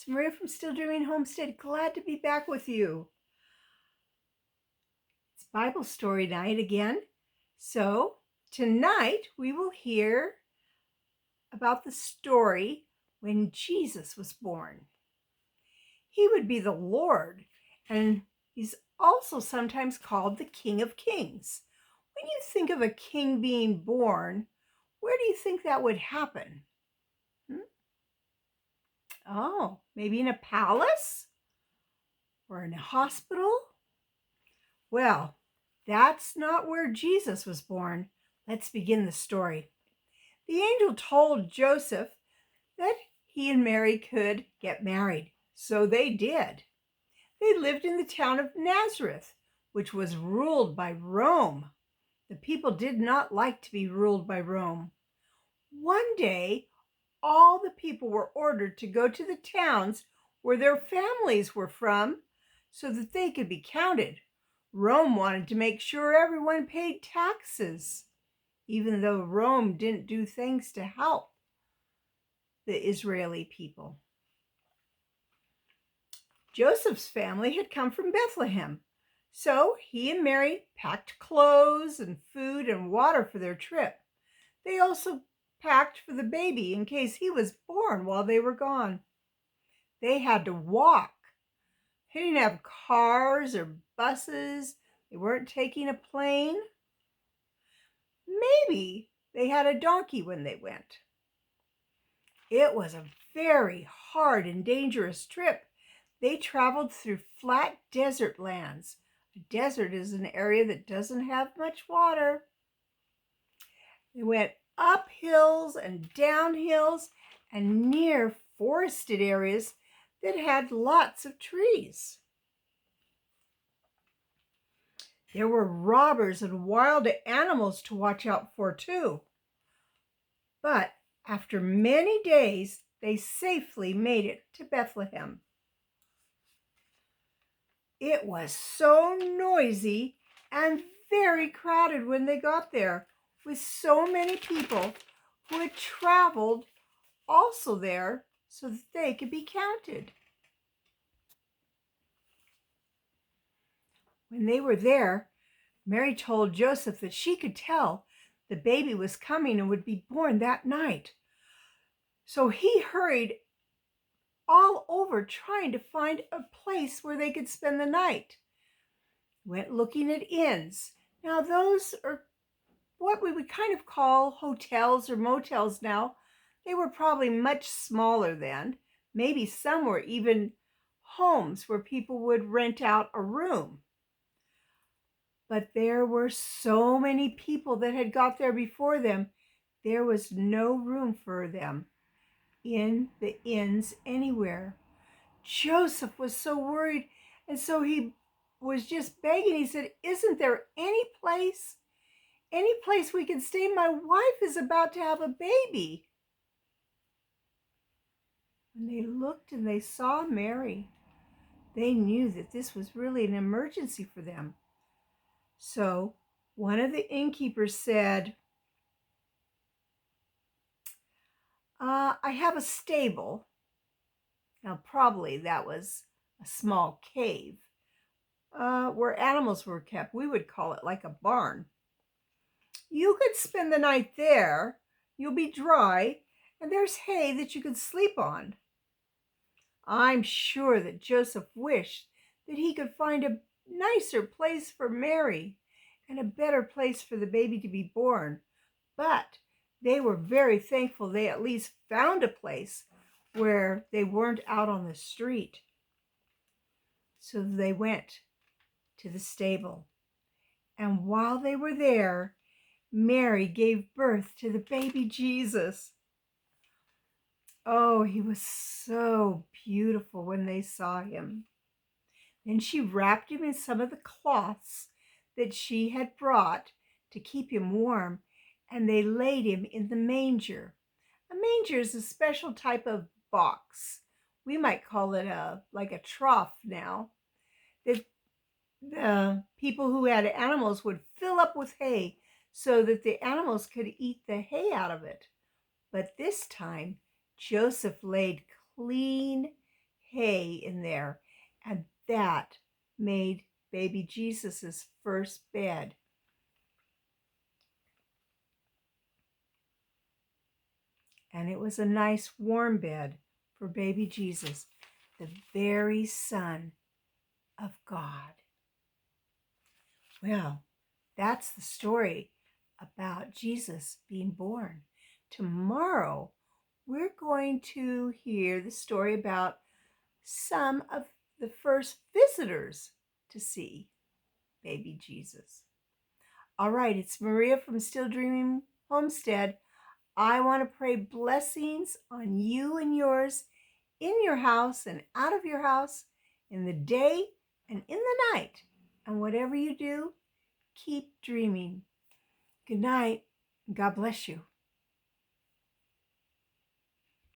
It's Maria from Still Dreaming Homestead. Glad to be back with you. It's Bible story night again. So tonight we will hear about the story when Jesus was born. He would be the Lord, and he's also sometimes called the King of Kings. When you think of a king being born, where do you think that would happen? Oh, maybe in a palace or in a hospital? Well, that's not where Jesus was born. Let's begin the story. The angel told Joseph that he and Mary could get married. So they did. They lived in the town of Nazareth, which was ruled by Rome. The people did not like to be ruled by Rome. One day, all the people were ordered to go to the towns where their families were from so that they could be counted. Rome wanted to make sure everyone paid taxes, even though Rome didn't do things to help the Israeli people. Joseph's family had come from Bethlehem, so he and Mary packed clothes and food and water for their trip. They also packed for the baby in case he was born while they were gone. They had to walk. They didn't have cars or buses. They weren't taking a plane. Maybe they had a donkey when they went. It was a very hard and dangerous trip. They traveled through flat desert lands. A desert is an area that doesn't have much water. They went up hills and down hills and near forested areas that had lots of trees. There were robbers and wild animals to watch out for too. But after many days, they safely made it to Bethlehem. It was so noisy and very crowded when they got there, with so many people who had traveled also there so that they could be counted. When they were there, Mary told Joseph that she could tell the baby was coming and would be born that night. So he hurried all over trying to find a place where they could spend the night. Went looking at inns. Now those are what we would kind of call hotels or motels now. They were probably much smaller then. Maybe some were even homes where people would rent out a room. But there were so many people that had got there before them, there was no room for them in the inns anywhere. Joseph was so worried, and so he was just begging. He said, "Isn't there any place we can stay? My wife is about to have a baby." When they looked and they saw Mary, they knew that this was really an emergency for them. So one of the innkeepers said, I have a stable. Now, probably that was a small cave where animals were kept. We would call it like a barn. You could spend the night there. You'll be dry, and there's hay that you could sleep on. I'm sure that Joseph wished that he could find a nicer place for Mary and a better place for the baby to be born. But they were very thankful they at least found a place where they weren't out on the street. So they went to the stable. And while they were there, Mary gave birth to the baby Jesus. Oh, he was so beautiful when they saw him. Then she wrapped him in some of the cloths that she had brought to keep him warm, and they laid him in the manger. A manger is a special type of box. We might call it like a trough now. That the people who had animals would fill up with hay so that the animals could eat the hay out of it. But this time, Joseph laid clean hay in there, and that made baby Jesus's first bed. And it was a nice warm bed for baby Jesus, the very Son of God. Well, that's the story about Jesus being born. Tomorrow, we're going to hear the story about some of the first visitors to see baby Jesus. All right, it's Maria from Still Dreaming Homestead. I want to pray blessings on you and yours in your house and out of your house, in the day and in the night. And whatever you do, keep dreaming. Good night. God bless you.